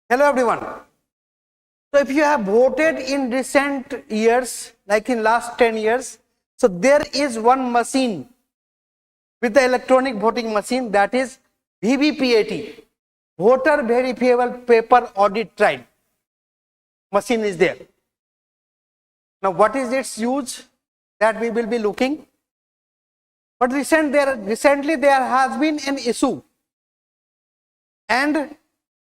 Hello everyone. So if you have voted in recent years, like in last 10 years, so there is one machine with the electronic voting machine, that is VVPAT, Voter Verifiable Paper Audit Trail machine is there. Now what is its use, that we will be looking. But recently there has been an issue, and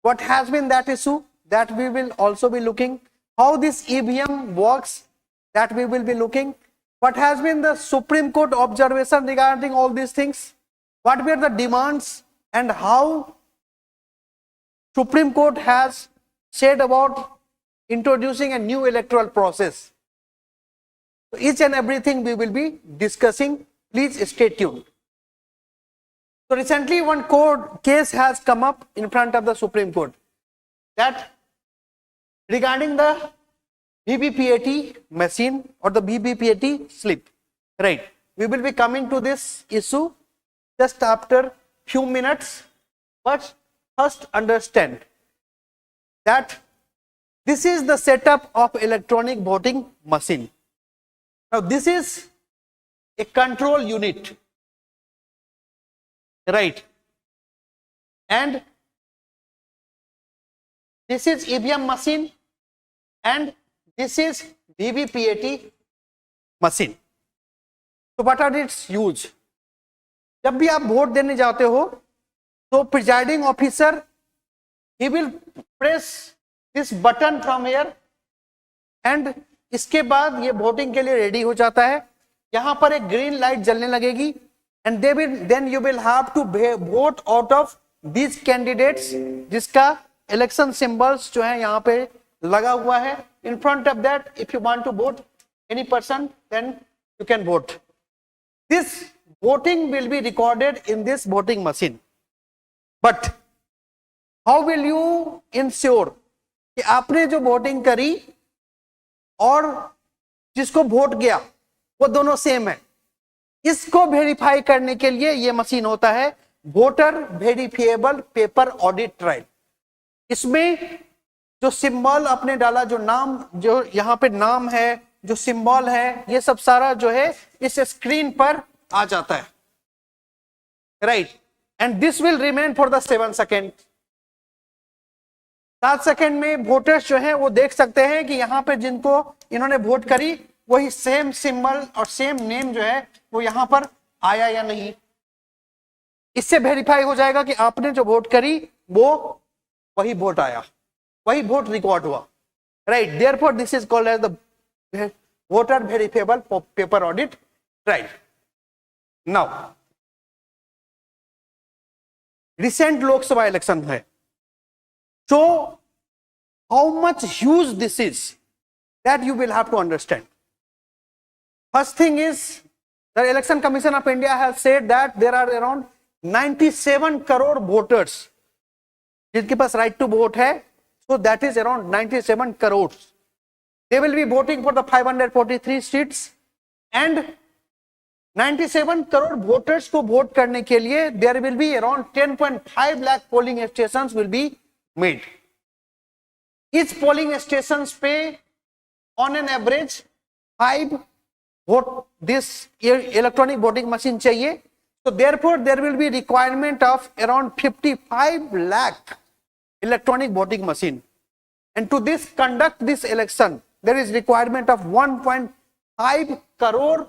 what has been that issue, that we will also be looking. How this EVM works, that we will be looking. What has been the Supreme Court observation regarding all these things, what were the demands, and how Supreme Court has said about introducing a new electoral process. So each and everything we will be discussing. Please stay tuned. So recently one court case has come up in front of the Supreme Court, that regarding the VVPAT machine or the VVPAT slip, right? We will be coming to this issue just after few minutes, but first understand that this is the setup of electronic voting machine. Now this is a control unit, right? And this is EVM machine and this is VVPAT machine. So what are its use? जब भी आप vote देने जाते हो तो presiding officer he will press this button from here and इसके बाद ये वोटिंग के लिए रेडी हो जाता है. यहां पर एक ग्रीन लाइट जलने लगेगी and then you will have to vote out of these candidates जिसका इलेक्शन सिंबल्स जो है यहाँ पे लगा हुआ है. In front of that if you want to vote any person then you can vote. This voting will be recorded in this voting machine. But how will you ensure कि आपने जो वोटिंग करी और जिसको वोट गया वो दोनों same है? इसको वेरीफाई करने के लिए ये मशीन होता है voter verifiable paper audit trial. इसमें जो सिंबल आपने डाला, जो नाम, जो यहाँ पे नाम है, जो सिंबल है, ये सब सारा जो है इस स्क्रीन पर आ जाता है, right? And this will remain for the 7 second. 7 second में वोटर्स जो है वो देख सकते हैं कि यहाँ पे जिनको इन्होंने वोट करी वही सेम सिंबल और सेम नेम जो है वो यहाँ पर आया या नहीं. इससे वेरीफाई हो जाएगा कि आपने जो वोट करी वो वही वोट आया, वही वोट रिकॉर्ड हुआ, right? Therefore this is called as the voter verifiable paper audit trial. Now recent Lok Sabha election है, so how much huge this is, that you will have to understand. First thing is, the Election Commission of India has said that there are around 97 crore voters जिनके पास right to vote है. so that is around 97 crores. They will be voting for the 543 seats and 97 crore voters को vote करने के लिए there will be around 10.5 lakh polling stations will be made. Each polling stations पे on an average 5 vote this electronic voting machine चाहिए. So therefore there will be requirement of around 55 lakh electronic voting machine, and to this conduct this election there is requirement of 1.5 crore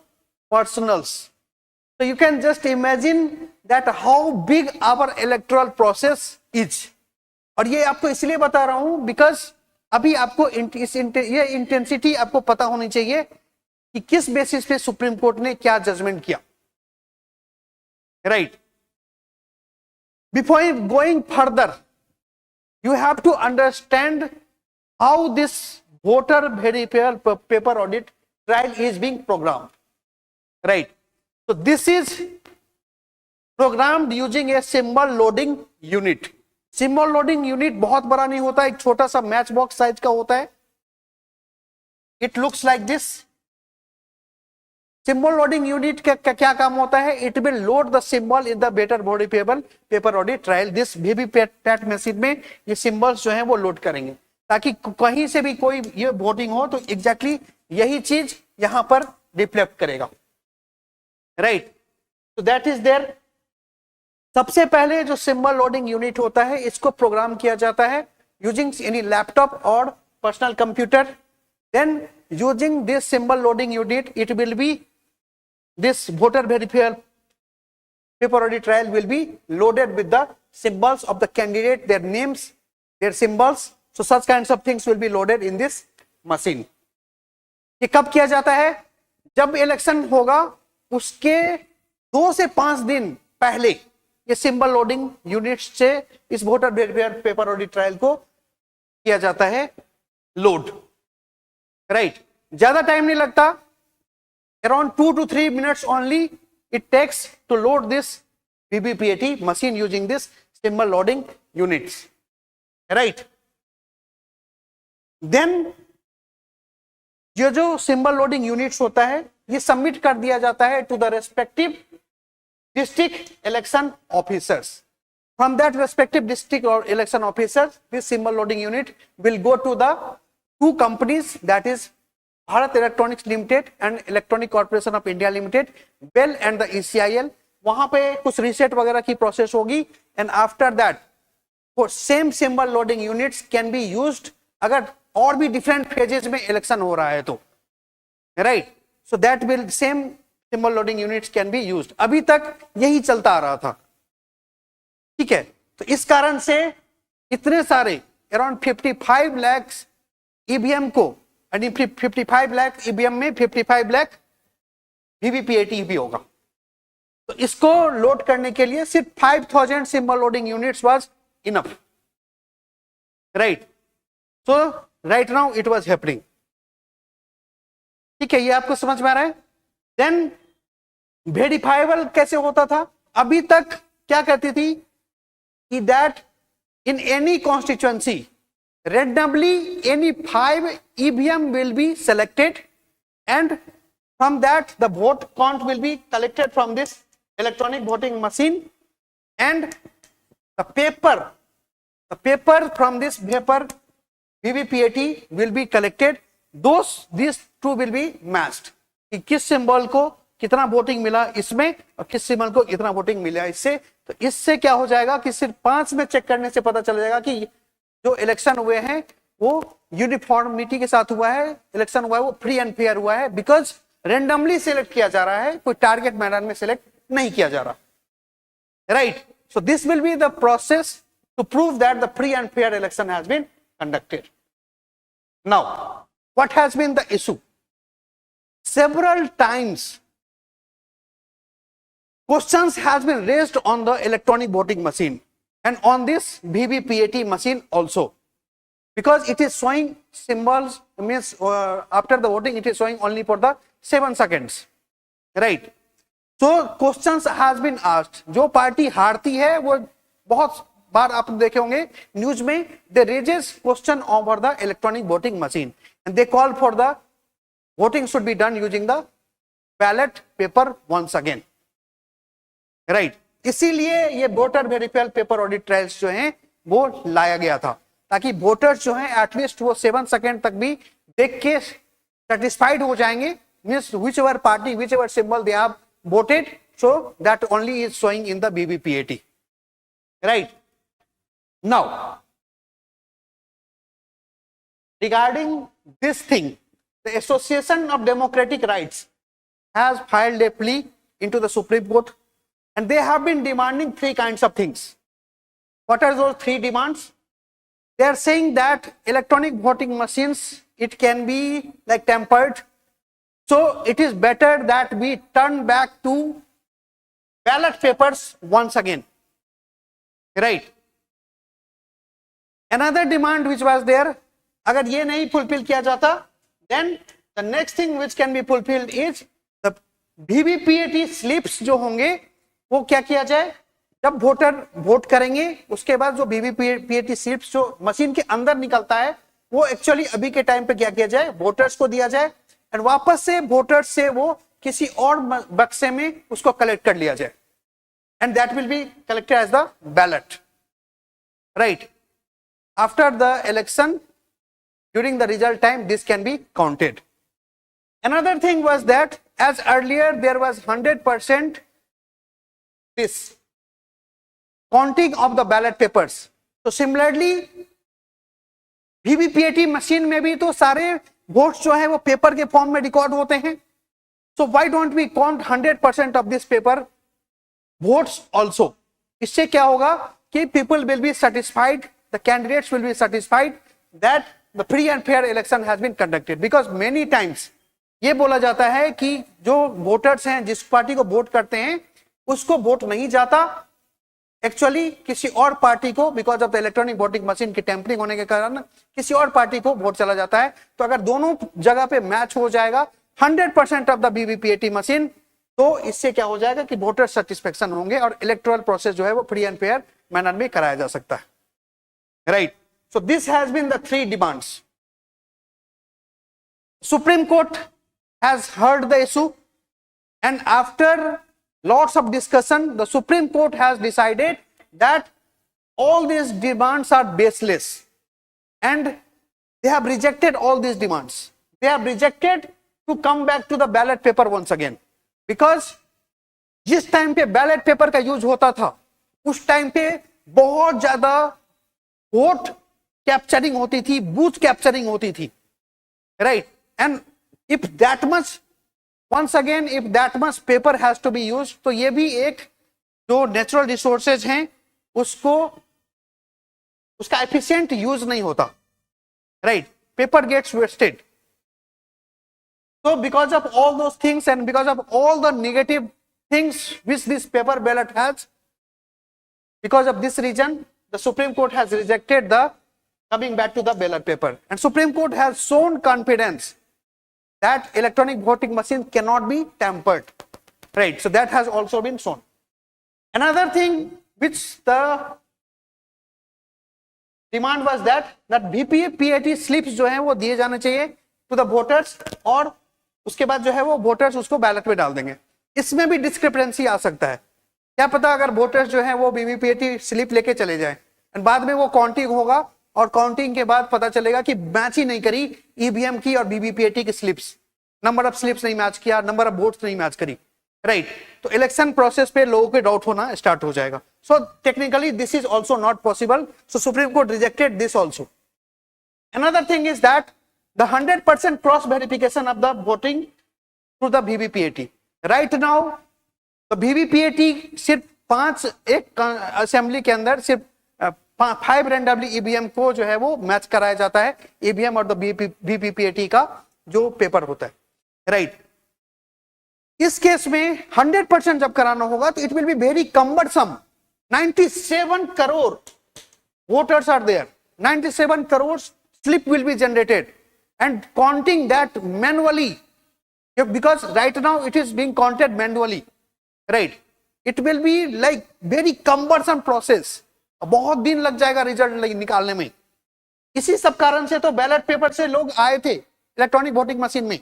personals. So you can just imagine that how big our electoral process is. और ये आपको इसलिए बता रहा हूं because अभी आपको ये इंटेंसिटी आपको पता होनी चाहिए कि किस बेसिस पे सुप्रीम कोर्ट ने क्या जजमेंट किया, right? Before going further you have to understand how this voter verifiable paper audit trial is being programmed, right? So this is programmed using a symbol loading unit. Symbol loading unit बहुत बड़ा नहीं होता, एक छोटा सा match box size का होता है. It looks like this. Symbol loading unit का क्या काम होता है? It will load the symbol in the better body paper audit trial. This VVPAT machine में ये सिंबल्स जो है वो लोड करेंगे ताकि कहीं से भी कोई ये वोटिंग हो तो एग्जैक्टली यही चीज यहां पर रिफ्लेक्ट करेगा, राइट। तो दैट इज देयर। सबसे पहले जो सिंबल लोडिंग यूनिट होता है इसको प्रोग्राम किया जाता है यूजिंग एनी लैपटॉप और personal computer. Then using this symbol loading unit it will be this voter verifier paper audit trial will be loaded with the symbols of the candidate, their names, their symbols. So such kinds of things will be loaded in this machine. ये कब किया जाता है? जब election होगा उसके 2 से 5 दिन पहले ये सिंबल लोडिंग यूनिट से इस वोटर वेरिफायर पेपर ऑडिट ट्रायल को किया जाता है लोड, राइट। ज्यादा टाइम नहीं लगता, around 2 to 3 minutes only it takes to load this VVPAT machine using this symbol loading units, right। then ये जो symbol loading units होता है ये सबमिट कर दिया जाता है to the respective district election officers. From that respective district or election officers, this symbol loading unit will go to the 2 companies, that is Bharat electronics limited and electronic corporation of India limited, BEL and the ECIL। वहां पे कुछ reset वगैरह की process होगी and after that for same symbol loading units can be used अगर और भी different phases में इलेक्शन हो रहा है तो, right. So that will same symbol loading units can be used. अभी तक यही चलता आ रहा था, ठीक है। तो इस कारण से इतने सारे अराउंड 55 लाख ईवीएम को, 55 लाख ईवीएम में 55 लाख वीवीपीएटी भी होगा। तो इसको लोड करने के लिए सिर्फ 5000 symbol loading units was enough, right. So right now it was happening, ठीक है। ये आपको समझ में आ रहा है? देन वेरिफाइबल कैसे होता था? अभी तक क्या कहती थी कि that in any constituency randomly any 5 EVM will be selected and from that the vote count will be collected from this electronic voting machine and the paper from this paper VVPAT will be collected. These two will be matched कि किस symbol को कितना voting मिला इसमें और किस symbol को कितना वोटिंग मिला इससे। तो इससे क्या हो जाएगा कि सिर्फ 5 में चेक करने से पता चल जाएगा कि जो इलेक्शन हुए हैं वो यूनिफॉर्मिटी के साथ हुआ है, इलेक्शन हुआ है वो फ्री एंड फेयर हुआ है, बिकॉज रेंडमली सिलेक्ट किया जा रहा है, कोई टारगेट मैदान में सिलेक्ट नहीं किया जा रहा, right. So this will be the process to prove that the free and fair election has been conducted. Now what has been the issue? Several times questions has been raised on the electronic voting machine and on this VVPAT machine also, because it is showing symbols, means after the voting it is showing only for the 7 seconds, right। so questions has been asked। जो party हारती है वो बहुत बार आप देखे होंगे news में, they raises question over the electronic voting machine and they call for the voting should be done using the ballot paper once again, right। इसीलिए ये वोटर वेरिफायर पेपर ऑडिट ट्रायल्स जो हैं वो लाया गया था ताकि वोटर्स जो हैं एटलीस्ट वो 7 सेकंड तक भी देख के सेटिस्फाइड हो जाएंगे, means which ever party which ever symbol they have voted, so that only is showing in the VVPAT, right. Now regarding this thing the association of democratic rights has filed A plea into the Supreme court and they have been demanding 3 kinds of things. What are those 3 demands? They are saying that electronic voting machines, it can be like tampered, so it is better that we turn back to ballot papers once again, right। another demand which was there, agar ye nahi fulfill kiya jata, then the next thing which can be fulfilled is the VVPAT slips जो होंगे वो क्या किया जाए, जब voter vote करेंगे उसके बाद जो VVPAT स्लिप्स जो मशीन के अंदर निकलता है वो एक्चुअली अभी के टाइम पे क्या किया जाए, वोटर्स को दिया जाए एंड वापस से वोटर्स से वो किसी और बक्से में उसको कलेक्ट कर लिया जाए, and that will be collected as the ballot, right. After the election, during the result time, this can be counted. Another thing was that as earlier there was 100% this counting of the ballot papers, so similarly VVPAT machine में भी तो सारे votes जो है वो paper के form में record होते हैं. So why don't we count 100% of this paper votes also? इससे क्या होगा कि people will be satisfied, the candidates will be satisfied that the free and fair election has been conducted, because many times ये बोला जाता है कि जो वोटर्स हैं, जिस पार्टी को वोट करते हैं उसको वोट नहीं जाता, एक्चुअली किसी और पार्टी को, because of the electronic voting machine की टेम्परिंग होने के कारण किसी और पार्टी को वोट चला जाता है. तो अगर दोनों जगह पे मैच हो जाएगा 100% ऑफ द VVPAT मशीन, तो इससे क्या हो जाएगा कि वोटर सेटिस्फेक्शन होंगे और इलेक्टोरल प्रोसेस जो है वो फ्री एंड फेयर मैनर में कराया जा सकता है, right. So this has been the three demands. Supreme Court has heard the issue, and after lots of discussion, the Supreme Court has decided that all these demands are baseless, and they have rejected all these demands. They have rejected to come back to the ballot paper once again, because जिस time पे ballot paper का use होता था उस time पे बहुत ज्यादा vote capturing होती थी, बूथ कैप्चरिंग होती थी, right. And if that much, once again if that much paper has to be used, तो ये भी एक जो नेचुरल रिसोर्सेज हैं उसको, उसका एफिशिएंट यूज नहीं होता, right. Paper gets wasted. So because of all those things and because of all the negative things which this paper ballot has, because of this reason the Supreme Court has rejected the coming back to the ballot paper, and Supreme Court has shown confidence that electronic voting machine cannot be tampered, right. So that has also been shown. Another thing which the demand was that VVPAT slips जो है वो दिए जाने चाहिए to the voters, और उसके बाद जो है वो वोटर्स उसको बैलेट में डाल देंगे. इसमें भी डिस्क्रिपेंसी आ सकता है. क्या पता अगर वोटर्स जो है वो VVPAT स्लिप लेके चले जाएं और बाद में वो काउंटिंग होगा और काउंटिंग के बाद पता चलेगा कि मैच ही नहीं करी ईवीएम की और VVPAT की स्लिप्स, नंबर ऑफ स्लिप्स नहीं मैच किया, नंबर ऑफ वोट्स नहीं मैच करी, राइट. तो इलेक्शन प्रोसेस पे लोगों के डाउट होना स्टार्ट हो जाएगा. So technically this is also not possible, so supreme court rejected this also. Another thing is that the 100% cross verification of the voting through the VVPAT. Right now the VVPAT सिर्फ 5 एक assembly के अंदर सिर्फ 5 randomly EVM को जो है वो match कराया जाता है, ईवीएम और द VVPAT का जो पेपर होता है, राइट. इस केस में 100% जब कराना होगा तो it will be very cumbersome. 97 crore voters are there, 97 crore slip will be generated, and counting that manually, because right now it is being counted manually, right. It will be like very cumbersome process. बहुत दिन लग जाएगा result निकालने में. इसी सब कारण से तो बैलेट पेपर से लोग आए थे इलेक्ट्रॉनिक वोटिंग मशीन में,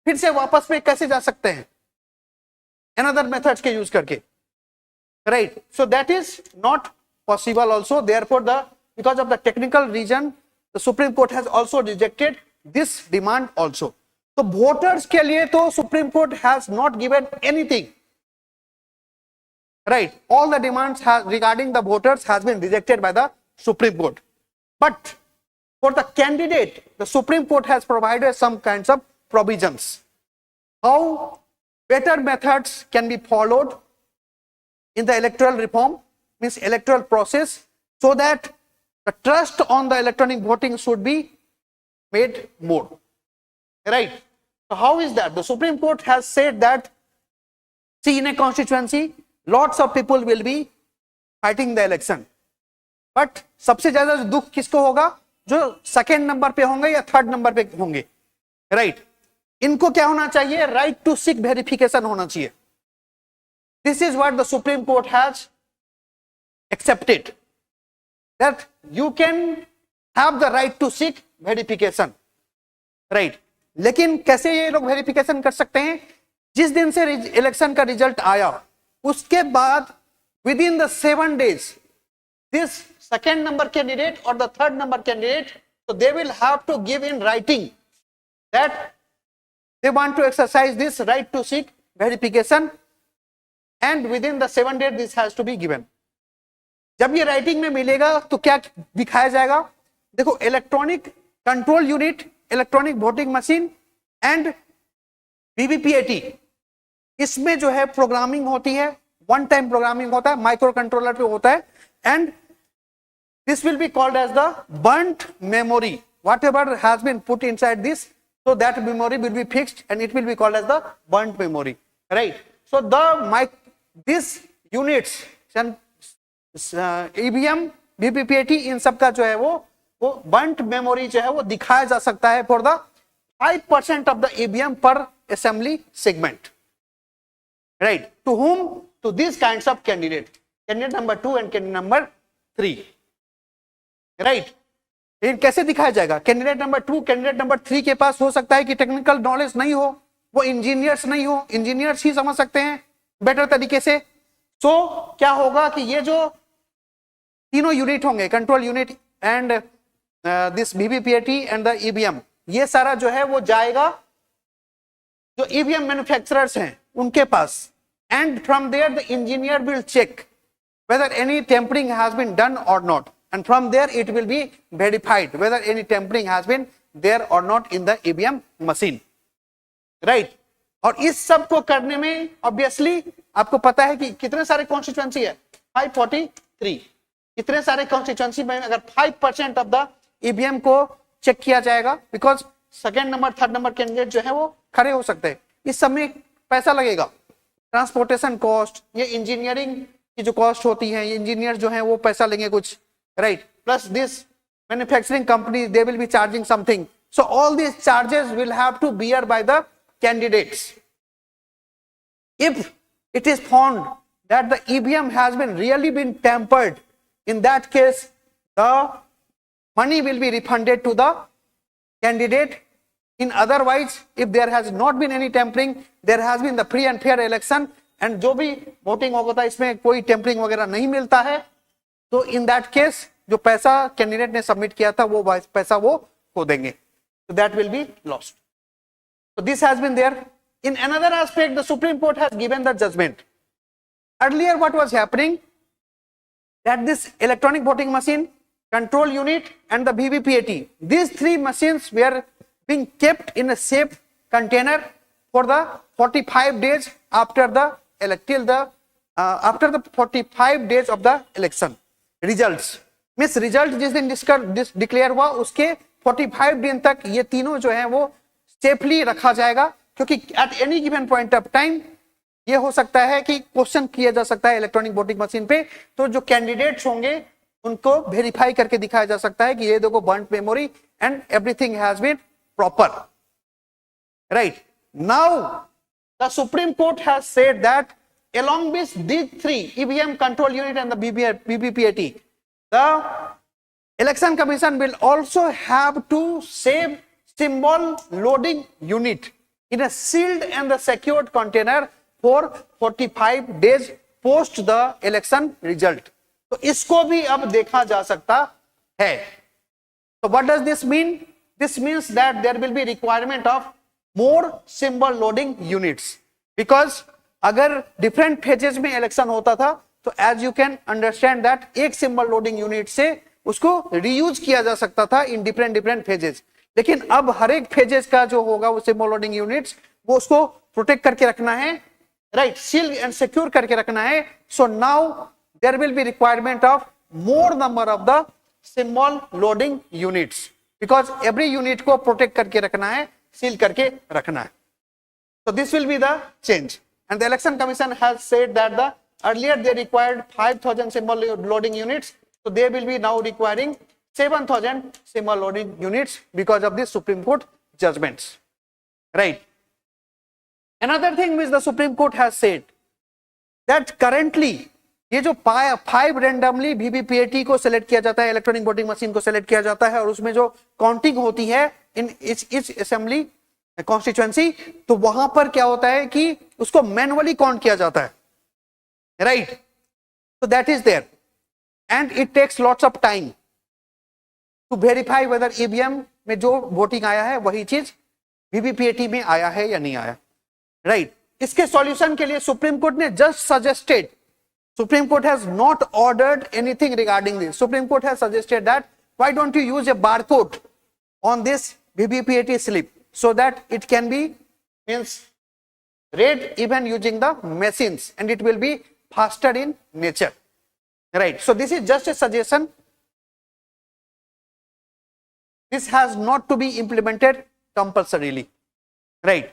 फिर से वापस पे कैसे जा सकते हैं अनदर मेथड्स के यूज करके, right. So that is not possible also. Therefore the because of the technical reason the Supreme Court has also rejected this demand also. तो voters के लिए तो Supreme Court has not given anything, right. All the demands regarding the voters has been rejected by the Supreme Court, but for the candidate the Supreme Court has provided some kinds of provisions how better methods can be followed in the electoral reform, means electoral process, so that the trust on the electronic voting should be made more, right. So how is that? The Supreme Court has said that, see, in a constituency lots of people will be fighting the election, but सबसे ज्यादा दुख किसको होगा? जो second number पे होंगे या third number पे होंगे, राइट. इनको क्या होना चाहिए? राइट टू सीक वेरिफिकेशन होना चाहिए. This is what the Supreme Court has accepted, that you can have the right to seek verification, right. लेकिन कैसे ये लोग वेरिफिकेशन कर सकते हैं? जिस दिन से इलेक्शन का रिजल्ट आया उसके बाद within the 7 days this second number candidate और the third number candidate, so they will have to give in writing that they want to exercise this right to seek verification and within the 7 days this has to be given. जब ये writing में मिलेगा तो क्या दिखाया जाएगा? देखो, electronic control unit, electronic voting machine and VVPAT, इसमें जो है प्रोग्रामिंग होती है, वन टाइम प्रोग्रामिंग होता है, माइक्रो कंट्रोलर पे होता है, and this will be called as the burnt memory. Whatever has been put inside this, so that memory will be fixed and it will be called as the burnt memory, right? So this units EVM, VVPAT, इन सब का जो है वो burnt memory जो है वो दिखाया जा सकता है for the 5% of the EVM per assembly segment, right? To whom? To these kinds of candidate number 2 and candidate number 3. Right, लेकिन कैसे दिखाया जाएगा? कैंडिडेट नंबर 2, कैंडिडेट नंबर 3 के पास हो सकता है कि टेक्निकल नॉलेज नहीं हो, वो इंजीनियर्स नहीं हो, इंजीनियर्स ही समझ सकते हैं बेटर तरीके से. सो क्या होगा कि ये जो तीनों यूनिट होंगे, control unit and this VVPAT and the EVM, ये सारा जो है वो जाएगा जो ईवीएम मैन्युफैक्चरर्स हैं उनके पास, and from there the engineer will check whether any tampering has been done और not. And from there it will be verified whether any tampering has been there or not in the EVM machine, right? और इस सब को करने में obviously आपको पता है कि कितने सारे कॉन्स्टिट्यूएंसी है, 543. कितने सारे कॉन्स्टिट्यूएंसी में अगर 5% ऑफ द EVM को चेक किया जाएगा, because second number third number candidate जो है वो खड़े हो सकते हैं, इस सब में पैसा लगेगा, ट्रांसपोर्टेशन कॉस्ट, ये इंजीनियरिंग की जो कॉस्ट होती है, ये इंजीनियर जो है वो पैसा लेंगे कुछ, right? Plus this manufacturing company, they will be charging something. So all these charges will have to bear by the candidates. If it is found that the EVM has been really been tampered, in that case the money will be refunded to the candidate. In otherwise, if there has not been any tampering, there has been the free and fair election, and जो भी voting होगा था इसमें कोई tampering वगैरह नहीं मिलता है, तो इन दैट केस जो पैसा कैंडिडेट ने सबमिट किया था वो पैसा वो खो देंगे, so that will be lost. So this has been there. In another aspect, the Supreme Court has given the judgment. Earlier what was happening, that this electronic voting machine, control unit and the VVPAT, these 3 machines were being kept in a safe container for the 45 days after the after the 45 days of the election. Results means result जिस दिन declare हुआ उसके 45 दिन तक ये तीनों जो है वो सेफली रखा जाएगा, क्योंकि at any given point of time ये हो सकता है कि क्वेश्चन किया जा सकता है इलेक्ट्रॉनिक वोटिंग मशीन पे, तो जो कैंडिडेट्स होंगे उनको वेरीफाई करके दिखाया जा सकता है कि ये देखो burnt memory and everything has been proper, right? Now the Supreme Court has said that along with these 3 EVM control unit and the VVPAT, the election commission will also have to save symbol loading unit in a sealed and the secured container for 45 days post the election result. तो इसको भी अब देखा जा सकता है. So what does this mean? This means that there will be requirement of more symbol loading units, because अगर different phases में इलेक्शन होता था तो as you can understand that एक सिंबल लोडिंग यूनिट से उसको रीयूज किया जा सकता था इन डिफरेंट फेजेस, लेकिन अब हर एक फेजेस का जो होगा वो सिंबल लोडिंग यूनिट्स वो उसको प्रोटेक्ट करके रखना है, राइट, सील एंड सिक्योर करके रखना है. So now there will be requirement of more number of the symbol loading units, because every unit को प्रोटेक्ट करके रखना है, सील करके रखना है. So this will be the change. And the election commission has said that the earlier they required 5,000 symbol loading units, so they will be now requiring 7,000 symbol loading units because of the Supreme Court judgments, right? Another thing which the Supreme Court has said that currently ये जो 5 randomly VVPAT को select किया जाता है, electronic voting machine को select किया जाता है और उसमें जो काउंटिंग होती है इन इच असेंबली कॉन्स्टिट्यूएंसी, तो वहां पर क्या होता है कि उसको मैनुअली काउंट किया जाता है, right. So that is there, and it takes lots of time to verify whether EVM में जो वोटिंग आया है वही चीज VVPAT में आया है या नहीं आया, राइट। इसके सॉल्यूशन के लिए सुप्रीम कोर्ट ने just suggested, supreme Court has not ordered anything regarding this, supreme Court has suggested that why don't you use A barcode on this VVPAT slip so that it can be means read even using the machines and it will be faster in nature, right. So this is just a suggestion, this has not to be implemented compulsorily, right.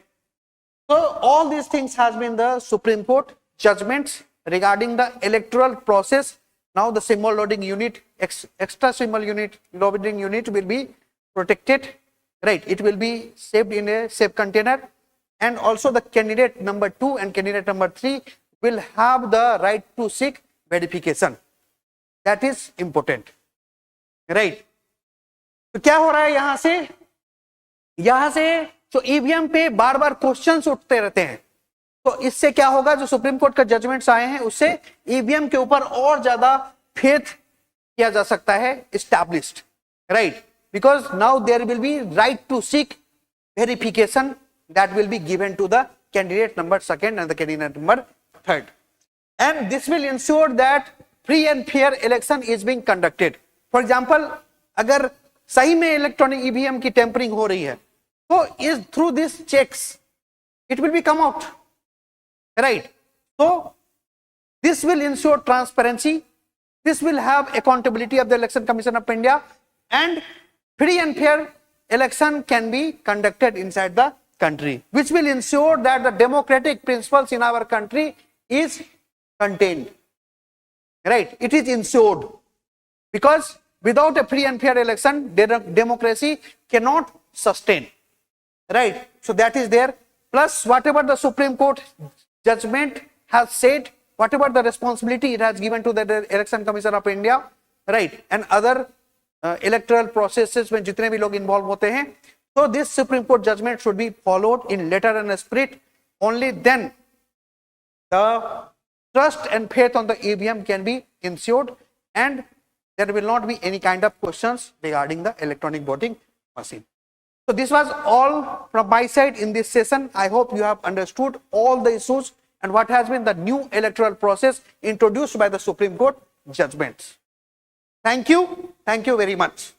So all these things has been the Supreme Court judgments regarding the electoral process. Now the symbol loading unit, extra symbol unit, loading unit will be protected, right. It will be saved in a safe container, and also the candidate number 2 and candidate number 3 will have the right to seek verification. That is important, right. तो क्या हो रहा है यहां से तो EVM पे बार बार questions उठते रहते हैं, तो इससे क्या होगा, जो सुप्रीम कोर्ट का जजमेंट्स आए हैं उससे ईवीएम के ऊपर और ज्यादा फेथ किया जा सकता है established, right, because now there will be right to seek verification that will be given to the candidate number 2 and the candidate number 3, and this will ensure that free and fair election is being conducted. For example, अगर सही में electronic EVM की tampering हो रही है तो is through this checks it will be come out, right. So this will ensure transparency, this will have accountability of the Election Commission of India, and free and fair election can be conducted inside the country, which will ensure that the democratic principles in our country is contained, right. It is ensured, because without a free and fair election democracy cannot sustain, right. So that is there, plus whatever the Supreme Court judgment has said, whatever the responsibility it has given to the Election Commission of India, right, and other electoral processes में जितने भी लोग involve होते हैं, so this Supreme Court judgment should be followed in letter and spirit. Only then the trust and faith on the EVM can be ensured, and there will not be any kind of questions regarding the electronic voting machine. So this was all from my side in this session. I hope you have understood all the issues and what has been the new electoral process introduced by the Supreme Court judgments. Thank you very much.